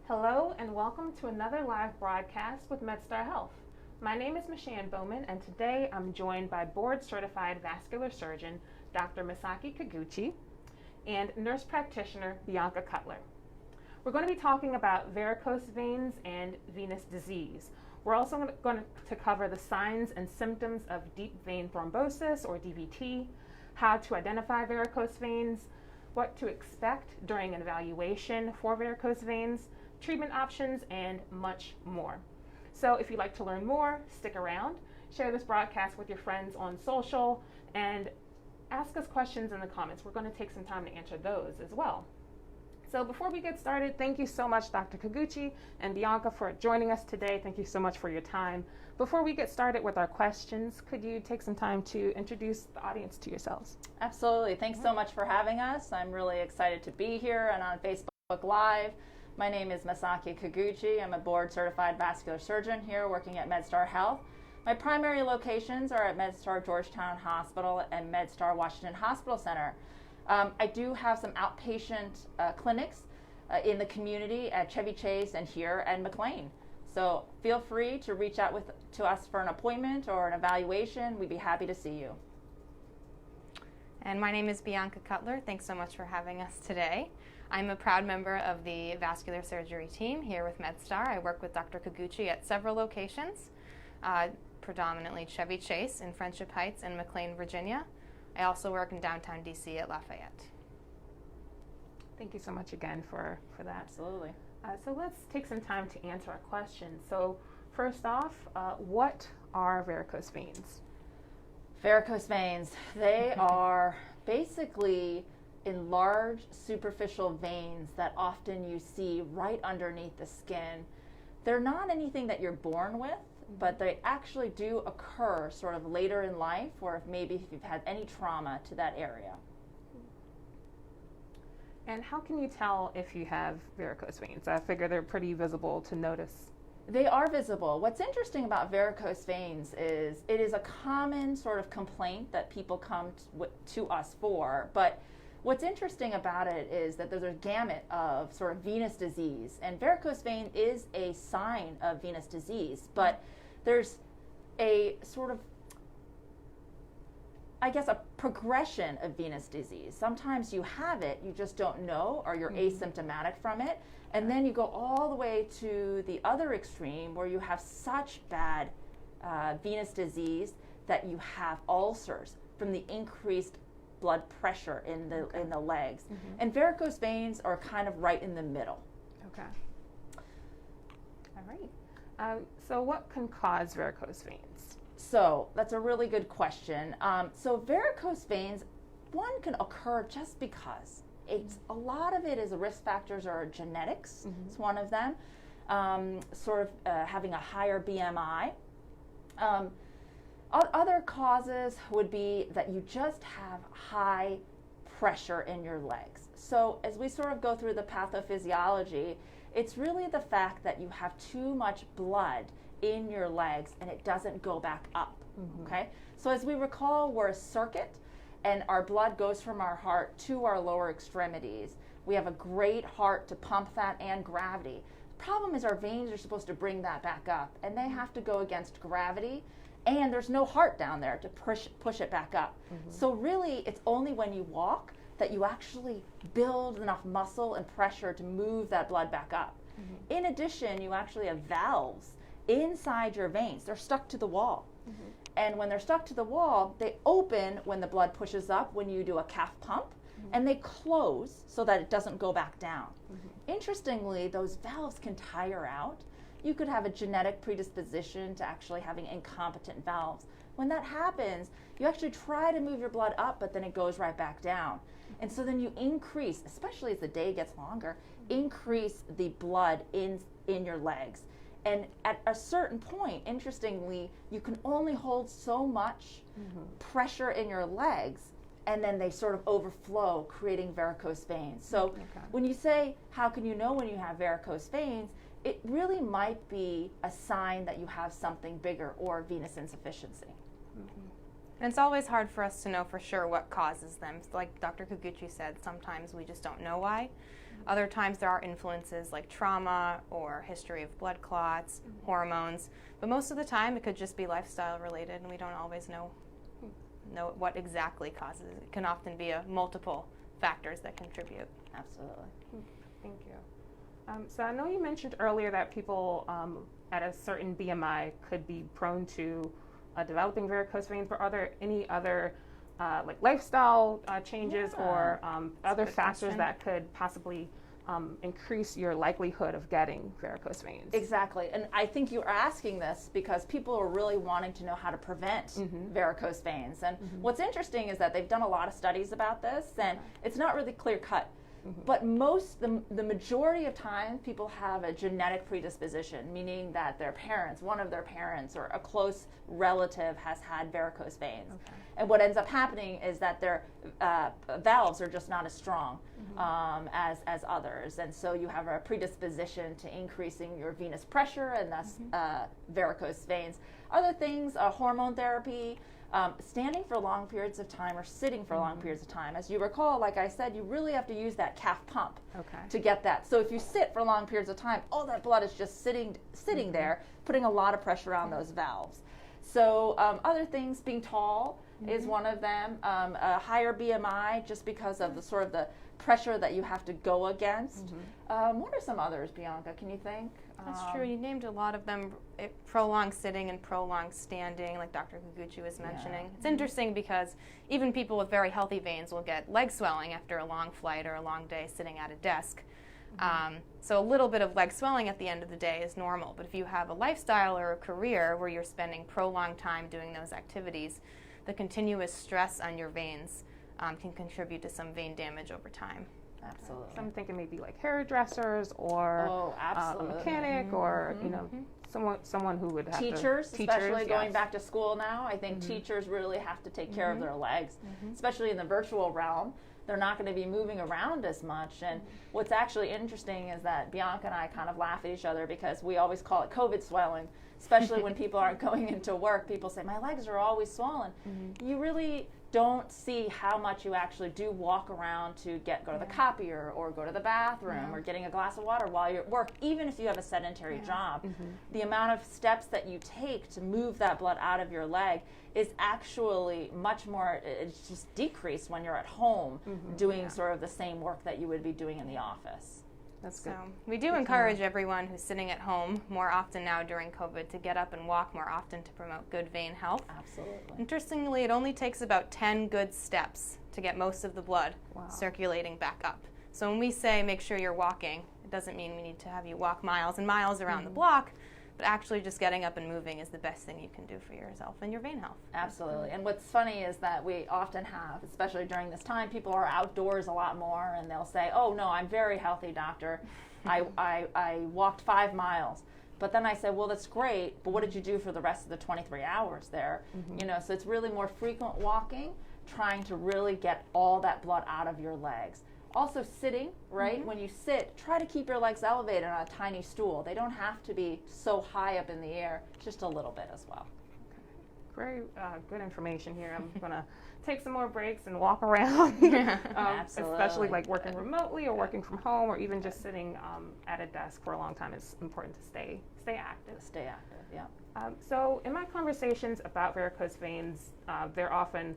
Hello and welcome to another live broadcast with MedStar Health. My name is Mishan Bowman and today I'm joined by board-certified vascular surgeon Dr. Misaki Kaguchi and nurse practitioner Bianca Cutler. We're going to be talking about varicose veins and venous disease. We're also going to cover the signs and symptoms of deep vein thrombosis or DVT, how to identify varicose veins, what to expect during an evaluation for varicose veins, treatment options, and much more. So if you'd like to learn more, stick around, share this broadcast with your friends on social, and ask us questions in the comments. We're going to take some time to answer those as well. So before we get started, thank you so much, Dr. Kaguchi and Bianca, for joining us today. Thank you so much for your time. Before we get started with our questions, could you take some time to introduce the audience to yourselves? Absolutely. Thanks so much for having us. I'm really excited to be here and on Facebook Live. My name is Misaki Kaguchi. I'm a board-certified vascular surgeon here working at MedStar Health. My primary locations are at MedStar Georgetown Hospital and MedStar Washington Hospital Center. I do have some outpatient clinics in the community at Chevy Chase and here at McLean. So feel free to reach out to us for an appointment or an evaluation. We'd be happy to see you. And my name is Bianca Cutler. Thanks so much for having us today. I'm a proud member of the vascular surgery team here with MedStar. I work with Dr. Kaguchi at several locations, predominantly Chevy Chase in Friendship Heights and McLean, Virginia. I also work in downtown DC at Lafayette. Thank you so much again for that. Absolutely. So let's take some time to answer our questions. So first off, what are varicose veins? Varicose veins, they are basically enlarged superficial veins that often you see right underneath the skin. They're not anything that you're born with, but they actually do occur sort of later in life, or if you've had any trauma to that area. And how can you tell if you have varicose veins? I figure they're pretty visible to notice. They are visible. What's interesting about varicose veins is it is a common sort of complaint that people come to us for, but what's interesting about it is that there's a gamut of sort of venous disease, and varicose vein is a sign of venous disease, but there's a sort of, I guess, a progression of venous disease. Sometimes you have it, you just don't know, or you're asymptomatic from it, and then you go all the way to the other extreme where you have such bad venous disease that you have ulcers from the increased blood pressure in the legs. And varicose veins are kind of right in the middle. Okay. All right. So what can cause varicose veins? So that's a really good question. So varicose veins, one can occur just because. A lot of it is risk factors or genetics. It's one of them. Having a higher BMI. Other causes would be that you just have high pressure in your legs. So as we sort of go through the pathophysiology, it's really the fact that you have too much blood in your legs and it doesn't go back up. Okay? So as we recall, we're a circuit and our blood goes from our heart to our lower extremities. We have a great heart to pump that and gravity. The problem is our veins are supposed to bring that back up, and they have to go against gravity, and there's no heart down there to push it back up. So really, it's only when you walk that you actually build enough muscle and pressure to move that blood back up. In addition, you actually have valves inside your veins. They're stuck to the wall. And when they're stuck to the wall, they open when the blood pushes up when you do a calf pump, and they close so that it doesn't go back down. Interestingly, those valves can tire out. You could have a genetic predisposition to actually having incompetent valves. When that happens, you actually try to move your blood up, but then it goes right back down. And so then you increase, especially as the day gets longer, increase the blood in your legs. And at a certain point, interestingly, you can only hold so much pressure in your legs, and then they sort of overflow, creating varicose veins. So when you say, how can you know when you have varicose veins, it really might be a sign that you have something bigger or venous insufficiency. And it's always hard for us to know for sure what causes them. Like Dr. Kaguchi said, sometimes we just don't know why. Other times there are influences like trauma or history of blood clots, hormones, but most of the time it could just be lifestyle related, and we don't always know what exactly causes it. It can often be multiple factors that contribute. Absolutely. Thank you. So I know you mentioned earlier that people at a certain BMI could be prone to developing varicose veins, but are there any other like lifestyle changes or other factors question. that could possibly increase your likelihood of getting varicose veins? Exactly. And I think you're asking this because people are really wanting to know how to prevent varicose veins. And what's interesting is that they've done a lot of studies about this, and it's not really clear cut. But the majority of times people have a genetic predisposition, meaning that their parents, one of their parents or a close relative has had varicose veins. And what ends up happening is that their valves are just not as strong as others. And so you have a predisposition to increasing your venous pressure and thus varicose veins. Other things, hormone therapy, standing for long periods of time or sitting for long periods of time. As you recall, like I said, you really have to use that calf pump to get that. So if you sit for long periods of time, all that blood is just sitting there, putting a lot of pressure on those valves. So other things, being tall is one of them. A higher BMI, just because of the sort of the pressure that you have to go against. What are some others, Bianca? Can you think? That's true. You named a lot of them. Prolonged sitting and prolonged standing, like Dr. Kaguchi was mentioning. It's interesting because even people with very healthy veins will get leg swelling after a long flight or a long day sitting at a desk. So a little bit of leg swelling at the end of the day is normal. But if you have a lifestyle or a career where you're spending prolonged time doing those activities, the continuous stress on your veins can contribute to some vein damage over time. Absolutely. So I'm thinking maybe like hairdressers or a mechanic or you know someone who would have teachers, to, especially going back to school now. I think teachers really have to take care of their legs, especially in the virtual realm. They're not going to be moving around as much. And what's actually interesting is that Bianca and I kind of laugh at each other because we always call it COVID swelling, especially when people aren't going into work. People say, my legs are always swollen. You really don't see how much you actually do walk around to go to the copier or go to the bathroom or getting a glass of water while you're at work, even if you have a sedentary job. The amount of steps that you take to move that blood out of your leg is actually much more, it's just decreased when you're at home doing sort of the same work that you would be doing in the office. That's good. So we do encourage everyone who's sitting at home more often now during COVID to get up and walk more often to promote good vein health. Absolutely. Interestingly, it only takes about 10 good steps to get most of the blood circulating back up. So when we say make sure you're walking, it doesn't mean we need to have you walk miles and miles around the block, but actually just getting up and moving is the best thing you can do for yourself and your vein health. Absolutely. And what's funny is that we often have, especially during this time, people are outdoors a lot more and they'll say, oh no, I'm very healthy, doctor. I walked 5 miles. But then I say, well, that's great, but what did you do for the rest of the 23 hours there? You know, so it's really more frequent walking, trying to really get all that blood out of your legs. Also sitting, right? When you sit, try to keep your legs elevated on a tiny stool. They don't have to be so high up in the air, just a little bit as well. Very good information here. I'm going to take some more breaks and walk around, especially like working remotely or working from home or even just sitting at a desk for a long time. It's important to stay active. Stay active, yeah. So in my conversations about varicose veins, they're often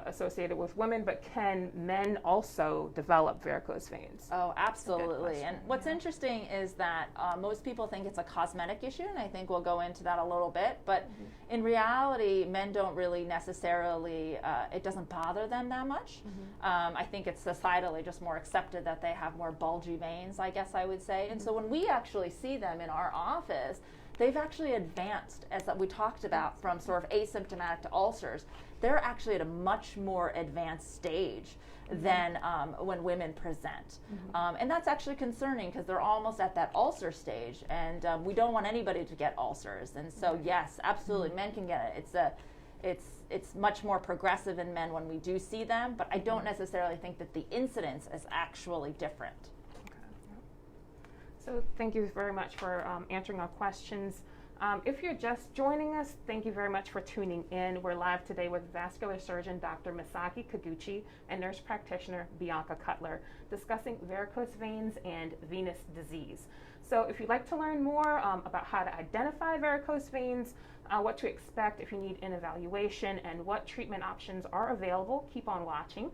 associated with women, but can men also develop varicose veins? Oh, absolutely. And what's interesting is that most people think it's a cosmetic issue, and I think we'll go into that a little bit, but in reality, men don't really necessarily, it doesn't bother them that much. I think it's societally just more accepted that they have more bulgy veins, I guess I would say. And so when we actually see them in our office, they've actually advanced, as we talked about, from sort of asymptomatic to ulcers. They're actually at a much more advanced stage than when women present. And that's actually concerning because they're almost at that ulcer stage, and we don't want anybody to get ulcers. And so, yes, absolutely, men can get it. It's much more progressive in men when we do see them, but I don't necessarily think that the incidence is actually different. So thank you very much for answering our questions. If you're just joining us, thank you very much for tuning in. We're live today with vascular surgeon Dr. Misaki Kaguchi and nurse practitioner Bianca Cutler discussing varicose veins and venous disease. So if you'd like to learn more about how to identify varicose veins, what to expect if you need an evaluation, and what treatment options are available, keep on watching.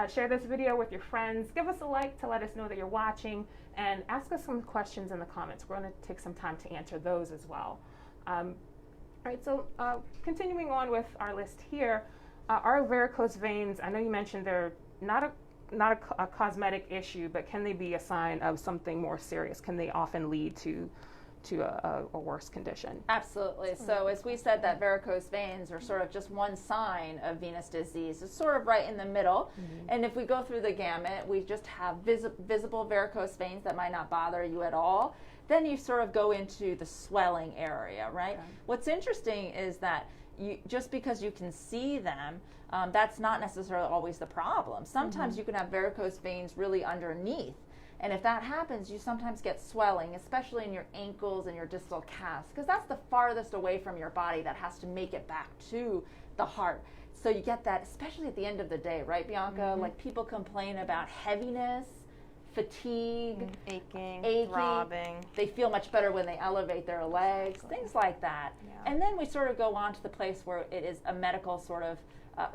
Share this video with your friends. Give us a like to let us know that you're watching, and ask us some questions in the comments. We're going to take some time to answer those as well. All right, so continuing on with our list here, our varicose veins, I know you mentioned they're not a cosmetic issue, but can they be a sign of something more serious? Can they often lead to a worse condition? Absolutely. So as we said, that varicose veins are sort of just one sign of venous disease. It's sort of right in the middle. And if we go through the gamut, we just have visible varicose veins that might not bother you at all. Then you sort of go into the swelling area, right? Okay. What's interesting is that just because you can see them, that's not necessarily always the problem. Sometimes you can have varicose veins really underneath. And if that happens, you sometimes get swelling, especially in your ankles and your distal calves, because that's the farthest away from your body that has to make it back to the heart. So you get that, especially at the end of the day, right, Bianca? Like, people complain about heaviness, fatigue, aching, throbbing. They feel much better when they elevate their legs, things like that. Yeah. And then we sort of go on to the place where it is a medical sort of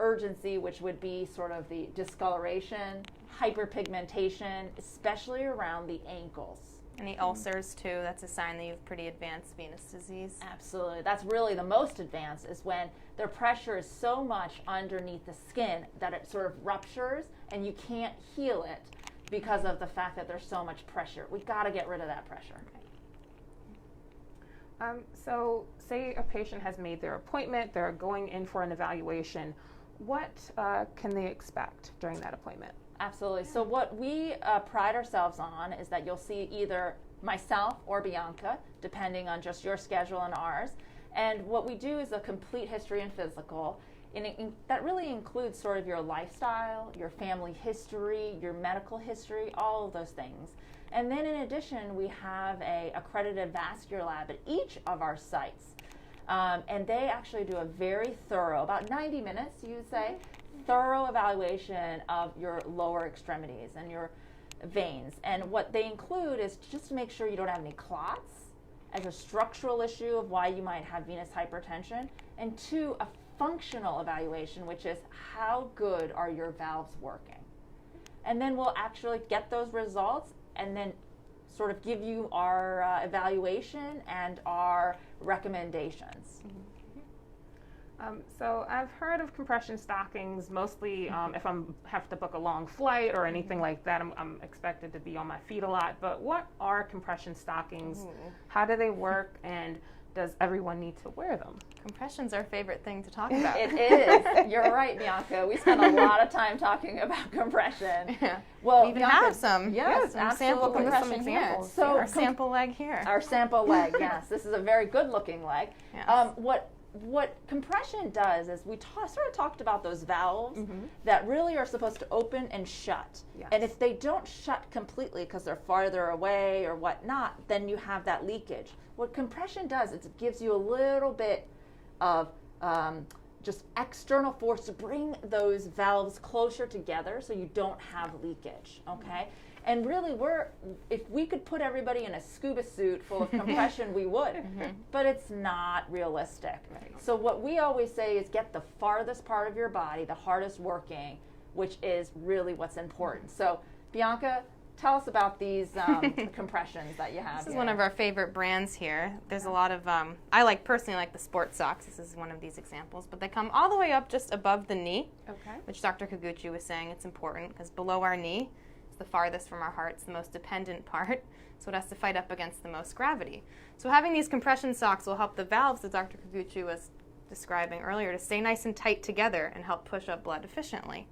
urgency, which would be sort of the discoloration, hyperpigmentation, especially around the ankles. Any ulcers too, that's a sign that you have pretty advanced venous disease. Absolutely. That's really the most advanced, is when their pressure is so much underneath the skin that it sort of ruptures and you can't heal it because of the fact that there's so much pressure. We've got to get rid of that pressure. So say a patient has made their appointment, they're going in for an evaluation. What can they expect during that appointment? Absolutely. So what we pride ourselves on is that you'll see either myself or Bianca, depending on just your schedule and ours. And what we do is a complete history and physical. That really includes sort of your lifestyle, your family history, your medical history, all of those things. And then in addition, we have a accredited vascular lab at each of our sites. And they actually do a very thorough, about 90 minutes, you would say, thorough evaluation of your lower extremities and your veins. And what they include is just to make sure you don't have any clots as a structural issue of why you might have venous hypertension, and two, a functional evaluation, which is how good are your valves working. And then we'll actually get those results and then sort of give you our evaluation and our recommendations. So I've heard of compression stockings, mostly if I have to book a long flight or anything like that. I'm expected to be on my feet a lot. But what are compression stockings? How do they work? And does everyone need to wear them? Compression's our favorite thing to talk about. It is. You're right, Bianca. We spend a lot of time talking about compression. Yeah. Well, we even Bianca, have some. Yes, sample compression examples. So our sample leg here. Our sample leg, yes. This is a very good-looking leg. Yes. What compression does is we sort of talked about those valves that really are supposed to open and shut. Yes. And if they don't shut completely because they're farther away or whatnot, then you have that leakage. What compression does is it gives you a little bit of just external force to bring those valves closer together so you don't have leakage, okay? And really, if we could put everybody in a scuba suit full of compression, we would. But it's not realistic. Right. So what we always say is get the farthest part of your body, the hardest working, which is really what's important. So Bianca, tell us about these compressions that you have. This is one of our favorite brands here. There's a lot of, I personally like the sports socks. This is one of these examples. But they come all the way up just above the knee, which Dr. Kaguchi was saying it's important because below our knee, the farthest from our heart, it's the most dependent part, so it has to fight up against the most gravity. So having these compression socks will help the valves that Dr. Kaguchi was describing earlier to stay nice and tight together and help push up blood efficiently.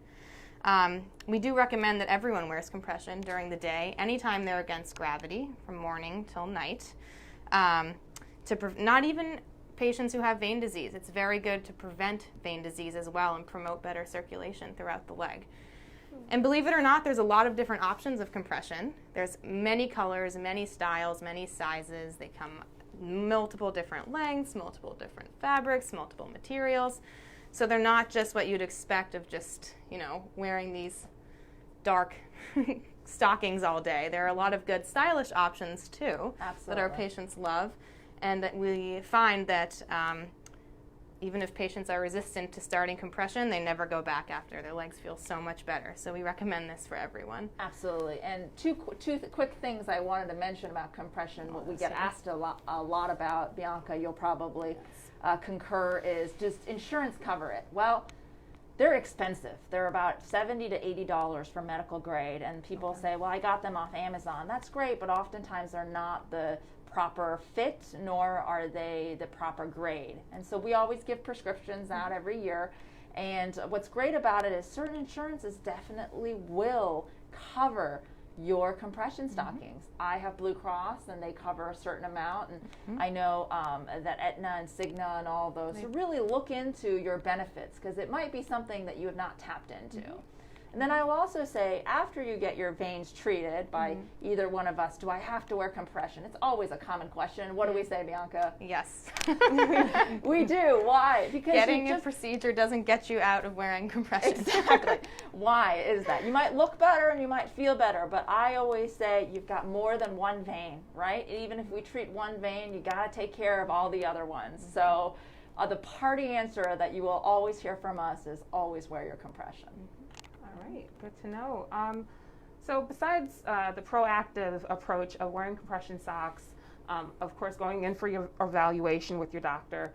We do recommend that everyone wears compression during the day, anytime they're against gravity, from morning till night. Not even patients who have vein disease. It's very good to prevent vein disease as well and promote better circulation throughout the leg. And believe it or not, there's a lot of different options of compression. There's many colors, many styles, many sizes. They come multiple different lengths, multiple different fabrics, multiple materials. So they're not just what you'd expect of just, wearing these dark stockings all day. There are a lot of good stylish options too. Absolutely. That our patients love, and that we find that even if patients are resistant to starting compression, they never go back after. Their legs feel so much better. So we recommend this for everyone. Absolutely. And two quick things I wanted to mention about compression, what we get asked a lot about, Bianca, you'll probably concur, is does insurance cover it? Well, they're expensive. They're about $70 to $80 for medical grade, and people say, well, I got them off Amazon. That's great, but oftentimes they're not the proper fit, nor are they the proper grade. And so we always give prescriptions out every year, and what's great about it is certain insurances definitely will cover your compression stockings. I have Blue Cross, and they cover a certain amount, and I know that Aetna and Cigna and all those, so really look into your benefits, because it might be something that you have not tapped into. And then I will also say, after you get your veins treated by either one of us, do I have to wear compression? It's always a common question. What do we say, Bianca? Yes. We do. Why? Because getting a procedure doesn't get you out of wearing compression. Exactly. Why is that? You might look better and you might feel better, but I always say you've got more than one vein, right? Even if we treat one vein, you got to take care of all the other ones. So the party answer that you will always hear from us is always wear your compression. All right, good to know. So besides the proactive approach of wearing compression socks, of course going in for your evaluation with your doctor,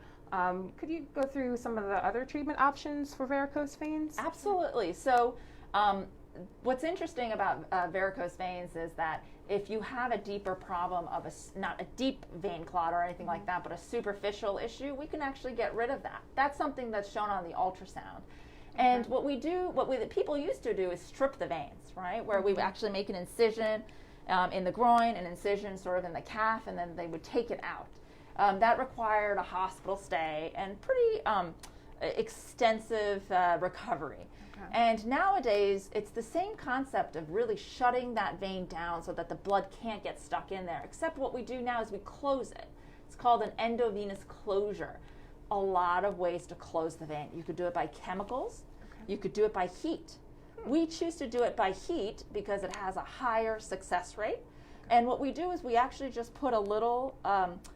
could you go through some of the other treatment options for varicose veins? Absolutely. So what's interesting about varicose veins is that if you have a deeper problem of not a deep vein clot or anything like that, but a superficial issue, we can actually get rid of that. That's something that's shown on the ultrasound. And what the people used to do is strip the veins, right? Where we would actually make an incision in the groin, an incision sort of in the calf, and then they would take it out. That required a hospital stay and pretty extensive recovery. And nowadays, it's the same concept of really shutting that vein down so that the blood can't get stuck in there, except what we do now is we close it. It's called an endovenous closure. A lot of ways to close the vein. You could do it by chemicals. You could do it by heat. We choose to do it by heat because it has a higher success rate. And what we do is we actually just put a little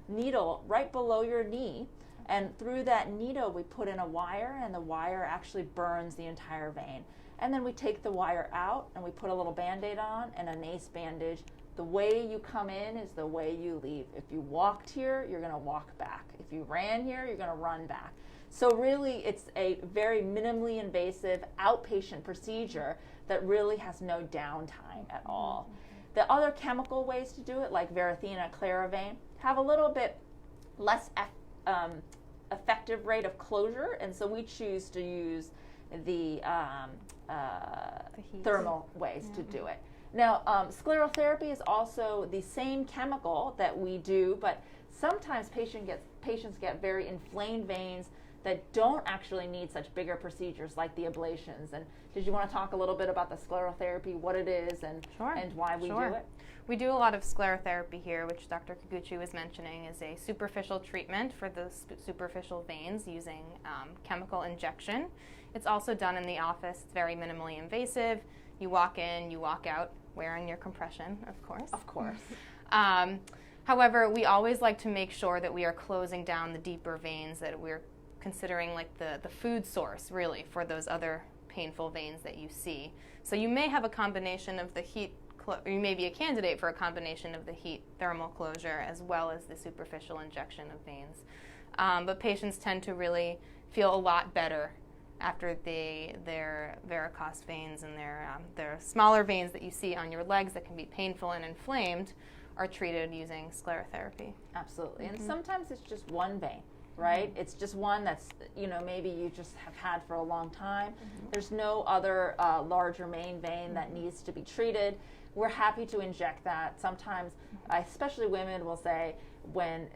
needle right below your knee, and through that needle we put in a wire, and the wire actually burns the entire vein. And then we take the wire out and we put a little Band-Aid on and a NACE bandage. The way you come in is the way you leave. If you walked here, you're going to walk back. If you ran here, you're going to run back. So really, it's a very minimally invasive outpatient procedure that really has no downtime at all. The other chemical ways to do it, like Varithena, Claravane, have a little bit less effective rate of closure, and so we choose to use the thermal ways to do it. Now, sclerotherapy is also the same chemical that we do, but sometimes patients get very inflamed veins that don't actually need such bigger procedures like the ablations. And did you want to talk a little bit about the sclerotherapy, what it is, and why we do it? We do a lot of sclerotherapy here, which Dr. Kaguchi was mentioning is a superficial treatment for the superficial veins using chemical injection. It's also done in the office. It's very minimally invasive. You walk in, you walk out wearing your compression, of course. Of course. However, we always like to make sure that we are closing down the deeper veins, that we're considering like the food source really for those other painful veins that you see. So you may have a combination of the heat, or you may be a candidate for a combination of the heat thermal closure as well as the superficial injection of veins. But patients tend to really feel a lot better after their varicose veins and their smaller veins that you see on your legs that can be painful and inflamed are treated using sclerotherapy. Absolutely. And sometimes it's just one vein, right? It's just one that's, maybe you just have had for a long time. There's no other larger main vein that needs to be treated. We're happy to inject that. Sometimes, especially women will say when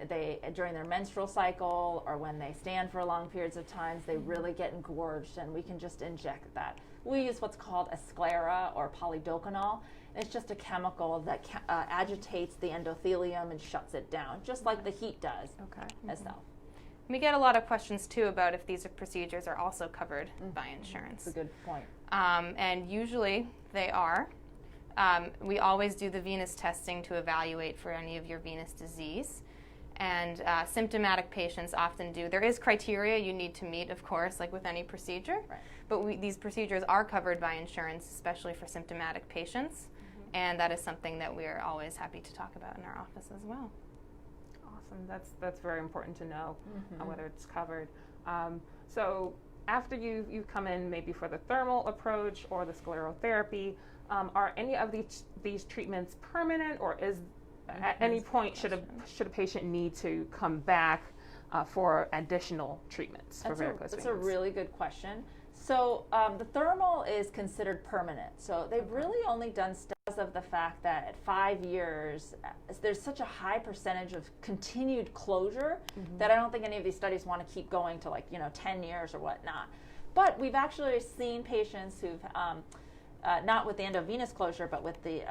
during their menstrual cycle or when they stand for long periods of times, they really get engorged, and we can just inject that We use what's called a sclera or polydocanol. It's just a chemical that agitates the endothelium and shuts it down, just like the heat does itself. We get a lot of questions too about if these procedures are also covered by insurance. That's a good point. And usually they are. We always do the venous testing to evaluate for any of your venous disease. And symptomatic patients often do. There is criteria you need to meet, of course, like with any procedure. Right. But these procedures are covered by insurance, especially for symptomatic patients. And that is something that we are always happy to talk about in our office as well. Awesome. That's very important to know whether it's covered. So after you've come in maybe for the thermal approach or the sclerotherapy, are any of these treatments permanent, or is at any point should a patient need to come back for additional treatments for varicose veins? That's a really good question. So the thermal is considered permanent. So they've really only done studies of the fact that at 5 years, there's such a high percentage of continued closure that I don't think any of these studies want to keep going to 10 years or whatnot. But we've actually seen patients who've, not with the endovenous closure, but with the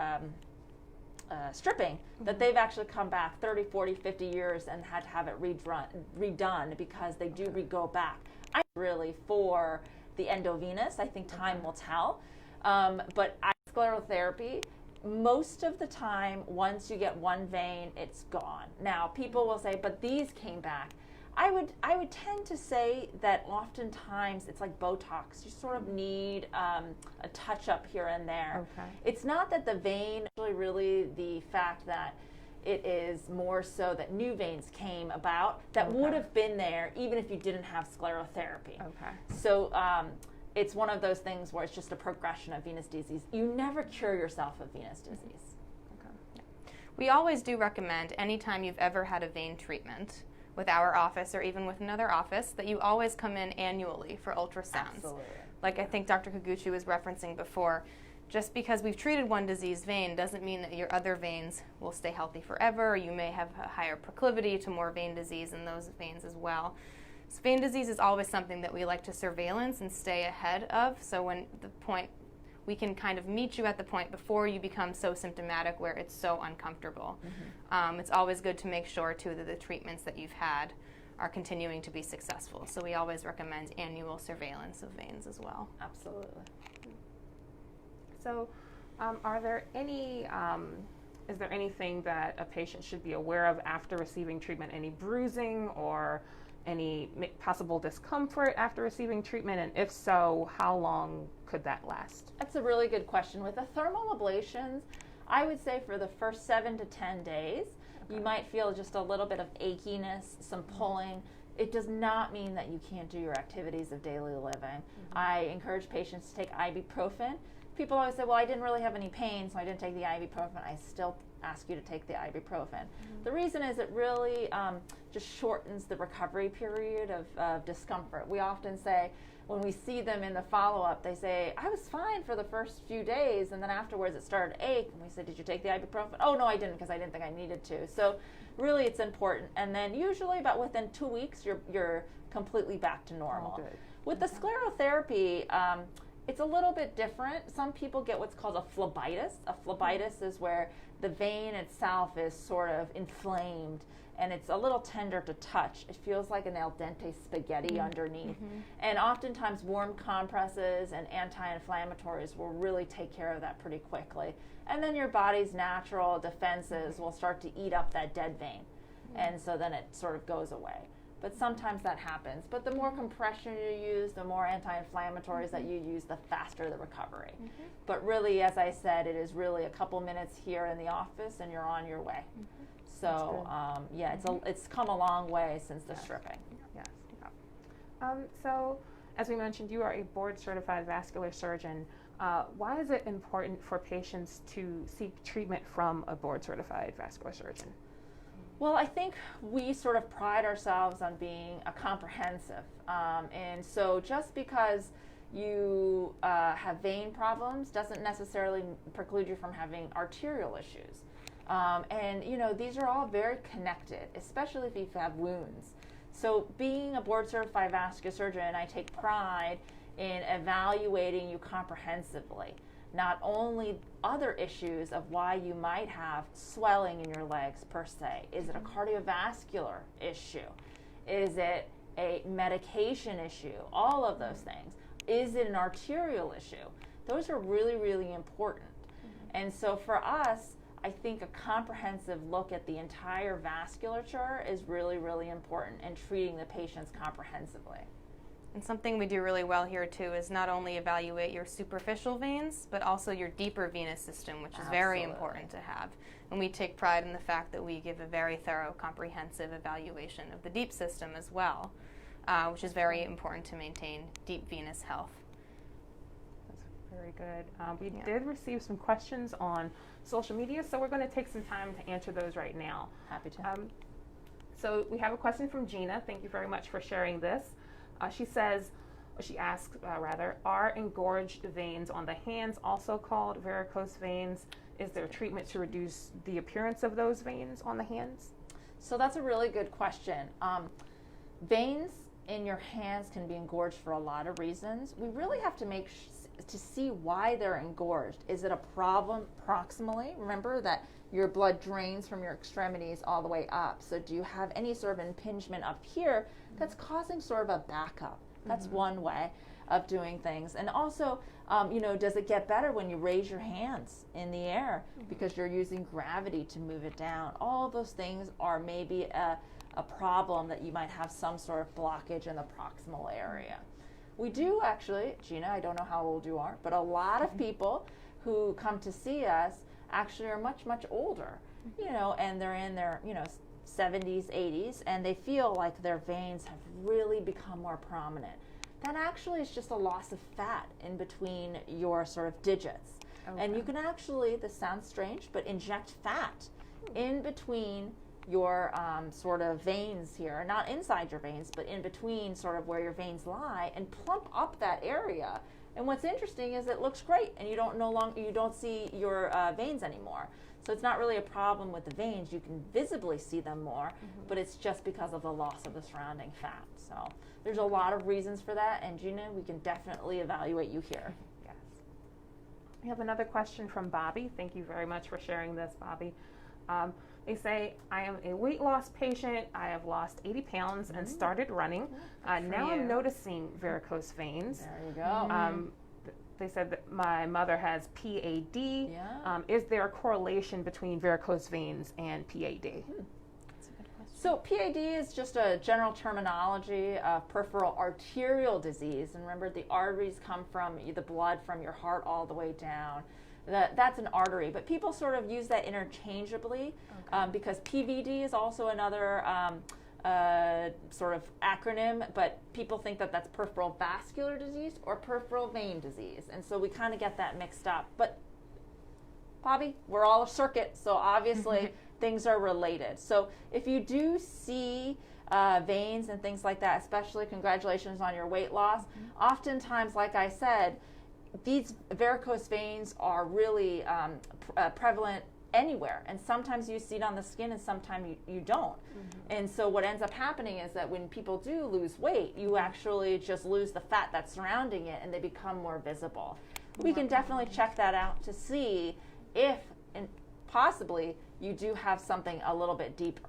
stripping, that they've actually come back 30, 40, 50 years and had to have it redone because they do go back. Really for the endovenous, I think time will tell. But sclerotherapy, most of the time, once you get one vein, it's gone. Now, people will say, but these came back. I would tend to say that oftentimes it's like Botox. You sort of need a touch-up here and there. Okay. It's not that the vein, really the fact that it is more so that new veins came about that would have been there even if you didn't have sclerotherapy. Okay. So it's one of those things where it's just a progression of venous disease. You never cure yourself of venous disease. Okay. Yeah. We always do recommend anytime you've ever had a vein treatment with our office or even with another office that you always come in annually for ultrasounds. Absolutely. Like I think Dr. Kaguchi was referencing before, just because we've treated one diseased vein doesn't mean that your other veins will stay healthy forever, or you may have a higher proclivity to more vein disease in those veins as well. So vein disease is always something that we like to surveillance and stay ahead of, so when the point, we can kind of meet you at the point before you become so symptomatic where it's so uncomfortable. It's always good to make sure too that the treatments that you've had are continuing to be successful. So we always recommend annual surveillance of veins as well. Absolutely. So are there any, is there anything that a patient should be aware of after receiving treatment? Any bruising or any possible discomfort after receiving treatment? And if so, how long could that last? That's a really good question. With the thermal ablations, I would say for the first 7 to 10 days, you might feel just a little bit of achiness, some pulling. It does not mean that you can't do your activities of daily living. I encourage patients to take ibuprofen. People always say, well, I didn't really have any pain, so I didn't take the ibuprofen. I still ask you to take the ibuprofen. The reason is it really just shortens the recovery period of discomfort. We often say, when we see them in the follow-up, they say, I was fine for the first few days, and then afterwards it started to ache. And we said, did you take the ibuprofen? Oh, no, I didn't, because I didn't think I needed to. So really it's important. And then usually about within 2 weeks, you're completely back to normal. Oh, good. With the sclerotherapy, it's a little bit different. Some people get what's called a phlebitis. A phlebitis is where the vein itself is sort of inflamed and it's a little tender to touch. It feels like an al dente spaghetti underneath. And oftentimes warm compresses and anti-inflammatories will really take care of that pretty quickly. And then your body's natural defenses will start to eat up that dead vein. And so then it sort of goes away. But sometimes that happens. But the more compression you use, the more anti-inflammatories that you use, the faster the recovery. But really, as I said, it is really a couple minutes here in the office and you're on your way. So yeah, it's come a long way since the stripping. Yes. So as we mentioned, you are a board certified vascular surgeon. Why is it important for patients to seek treatment from a board certified vascular surgeon? Well, I think we sort of pride ourselves on being a comprehensive. And so just because you have vein problems doesn't necessarily preclude you from having arterial issues. And, you know, these are all very connected, especially if you have wounds. So being a board certified vascular surgeon, I take pride in evaluating you comprehensively. Not only other issues of why you might have swelling in your legs per se. Is it a cardiovascular issue? Is it a medication issue? All of those things. Is it an arterial issue? Those are really, really important. And so for us, I think a comprehensive look at the entire vasculature is really, really important in treating the patients comprehensively. And something we do really well here too is not only evaluate your superficial veins, but also your deeper venous system, which is very important to have. And we take pride in the fact that we give a very thorough, comprehensive evaluation of the deep system as well, which is very important to maintain deep venous health. That's very good. We did receive some questions on social media, so we're going to take some time to answer those right now. Happy to. So we have a question from Gina. Thank you very much for sharing this. She asks, are engorged veins on the hands also called varicose veins? Is there treatment to reduce the appearance of those veins on the hands? So that's a really good question. Veins in your hands can be engorged for a lot of reasons. We really have to see why they're engorged. Is it a problem proximally? Remember that your blood drains from your extremities all the way up. So do you have any sort of impingement up here that's causing sort of a backup? That's one way of doing things. And also, does it get better when you raise your hands in the air because you're using gravity to move it down? All those things are maybe a problem that you might have some sort of blockage in the proximal area. We do actually, Gina, I don't know how old you are, but a lot of people who come to see us actually are much, much older, and they're in their, 70s, 80s, and they feel like their veins have really become more prominent. That actually is just a loss of fat in between your sort of digits. Okay. And you can actually, this sounds strange, but inject fat in between your sort of veins here, not inside your veins, but in between sort of where your veins lie, and plump up that area. And what's interesting is it looks great, and you don't see your veins anymore. So it's not really a problem with the veins. You can visibly see them more, but it's just because of the loss of the surrounding fat. So there's a lot of reasons for that, and Gina, we can definitely evaluate you here. Yes. We have another question from Bobby. Thank you very much for sharing this, Bobby. They say, I am a weight loss patient. I have lost 80 pounds and started running. Now I'm noticing varicose veins. There you go. They said that my mother has PAD. Yeah. Is there a correlation between varicose veins and PAD? That's a good question. So PAD is just a general terminology of peripheral arterial disease. And remember, the arteries come from the blood from your heart all the way down. That's an artery, but people sort of use that interchangeably because PVD is also another sort of acronym, but people think that that's peripheral vascular disease or peripheral vein disease, and so we kind of get that mixed up. But Bobby, we're all a circuit, so obviously things are related. So if you do see veins and things like that, especially congratulations on your weight loss, oftentimes, like I said, these varicose veins are really prevalent anywhere, and sometimes you see it on the skin and sometimes you don't. And so what ends up happening is that when people do lose weight, you actually just lose the fat that's surrounding it and they become more visible. We can definitely check that out to see if and possibly you do have something a little bit deeper.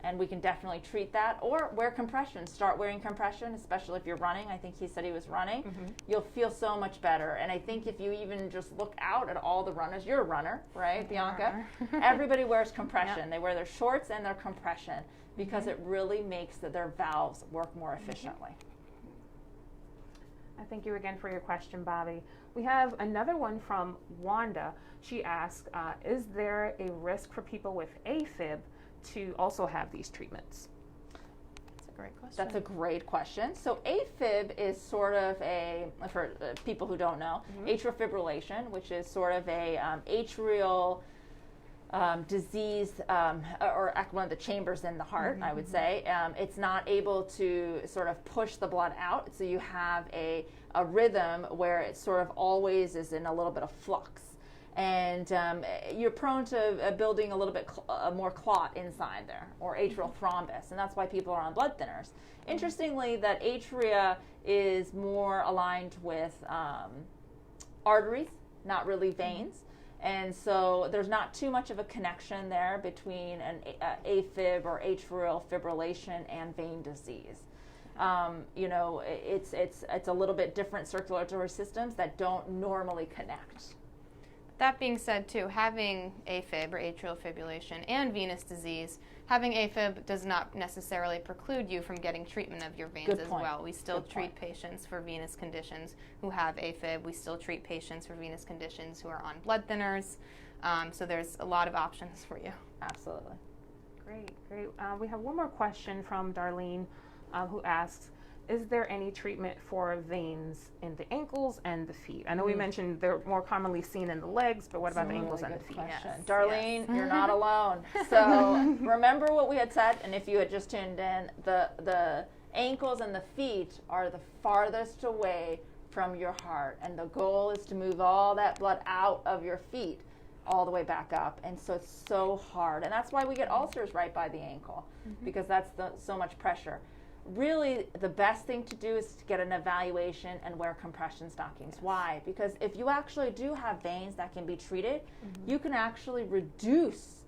And we can definitely treat that, or wear compression. Start wearing compression, especially if you're running. I think he said he was running. You'll feel so much better. And I think if you even just look out at all the runners, you're a runner, right, Bianca? Everybody wears compression. Yep. They wear their shorts and their compression because it really makes their valves work more efficiently. I thank you again for your question, Bobby. We have another one from Wanda. She asked, is there a risk for people with AFib to also have these treatments? That's a great question. That's a great question. So AFib is sort of for people who don't know, atrial fibrillation, which is sort of a atrial disease, or one of the chambers in the heart, I would say. It's not able to sort of push the blood out, so you have a rhythm where it sort of always is in a little bit of flux. and you're prone to building a little bit more clot inside there, or atrial thrombus, and that's why people are on blood thinners. Interestingly, that atria is more aligned with arteries, not really veins. And so there's not too much of a connection there between an AFib or atrial fibrillation and vein disease. It's a little bit different circulatory systems that don't normally connect. That being said, too, having AFib or atrial fibrillation and venous disease, having AFib does not necessarily preclude you from getting treatment of your veins as well. We still treat patients for venous conditions who have AFib. We still treat patients for venous conditions who are on blood thinners. So there's a lot of options for you. Absolutely. Great. We have one more question from Darlene, who asks, is there any treatment for veins in the ankles and the feet? I know we mentioned they're more commonly seen in the legs, but what about the ankles and the feet? Yes. Darlene, you're not alone. So remember what we had said, and if you had just tuned in, the ankles and the feet are the farthest away from your heart, and the goal is to move all that blood out of your feet all the way back up, and so it's so hard, and that's why we get ulcers right by the ankle, because that's so much pressure. Really, the best thing to do is to get an evaluation and wear compression stockings. Why? Because if you actually do have veins that can be treated, you can actually reduce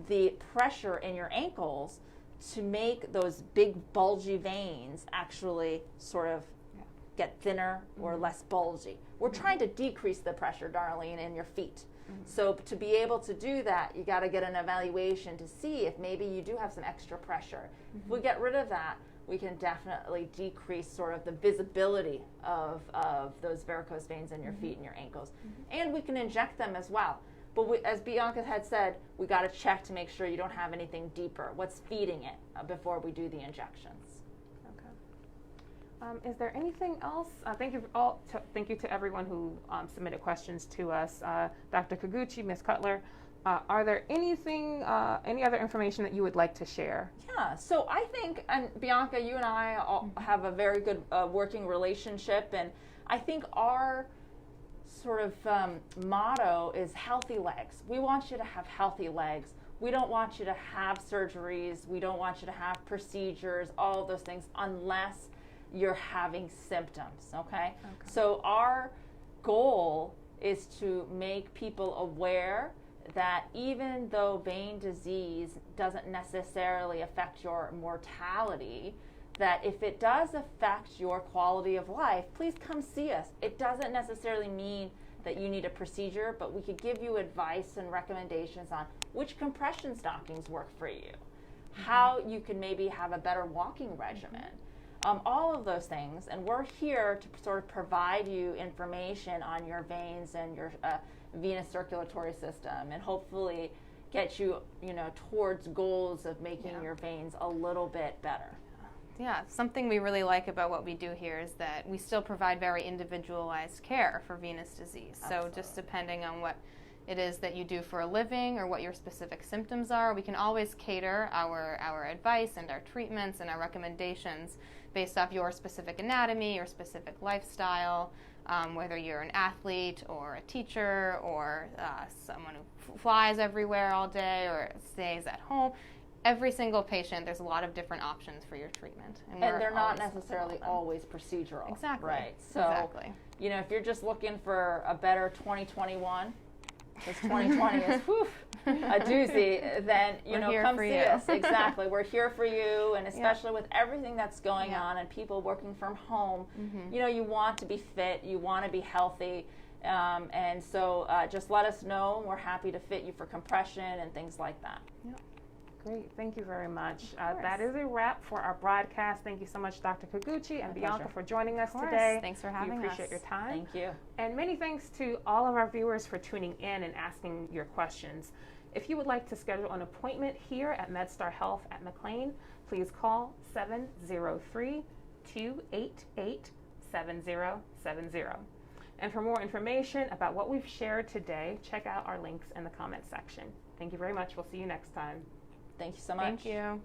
the pressure in your ankles to make those big bulgy veins actually sort of get thinner or less bulgy. We're trying to decrease the pressure, Darlene, in your feet. So to be able to do that, you got to get an evaluation to see if maybe you do have some extra pressure. If we get rid of that, we can definitely decrease sort of the visibility of those varicose veins in your feet and your ankles. And we can inject them as well. But as Bianca had said, we got to check to make sure you don't have anything deeper. What's feeding it before we do the injections. Okay. Is there anything else? Thank you to everyone who submitted questions to us. Dr. Kaguchi, Ms. Cutler, are there any other information that you would like to share? Yeah, so I think, and Bianca, you and I all have a very good working relationship, and I think our sort of motto is healthy legs. We want you to have healthy legs. We don't want you to have surgeries. We don't want you to have procedures, all of those things, unless you're having symptoms, okay? So our goal is to make people aware that even though vein disease doesn't necessarily affect your mortality, that if it does affect your quality of life, please come see us. It doesn't necessarily mean that you need a procedure, but we could give you advice and recommendations on which compression stockings work for you, how you can maybe have a better walking regimen, all of those things. And we're here to sort of provide you information on your veins and your venous circulatory system, and hopefully get you, towards goals of making your veins a little bit better. Yeah, something we really like about what we do here is that we still provide very individualized care for venous disease. Absolutely. So just depending on what it is that you do for a living or what your specific symptoms are, we can always cater our advice and our treatments and our recommendations based off your specific anatomy, your specific lifestyle, whether you're an athlete or a teacher or someone who flies everywhere all day or stays at home. Every single patient, there's a lot of different options for your treatment. And they're not necessarily always procedural. Exactly. Right. So, exactly. If you're just looking for a better 2021, because 2020 is a doozy, then, come see us. Exactly. We're here for you, and especially with everything that's going on and people working from home, you want to be fit, you want to be healthy, and so just let us know. We're happy to fit you for compression and things like that. Yep. Great. Thank you very much. That is a wrap for our broadcast. Thank you so much, Dr. Kaguchi and Bianca, for joining us today. Thanks for having us. We appreciate your time. Thank you. And many thanks to all of our viewers for tuning in and asking your questions. If you would like to schedule an appointment here at MedStar Health at McLean, please call 703-288-7070. And for more information about what we've shared today, check out our links in the comments section. Thank you very much. We'll see you next time. Thank you so much. Thank you.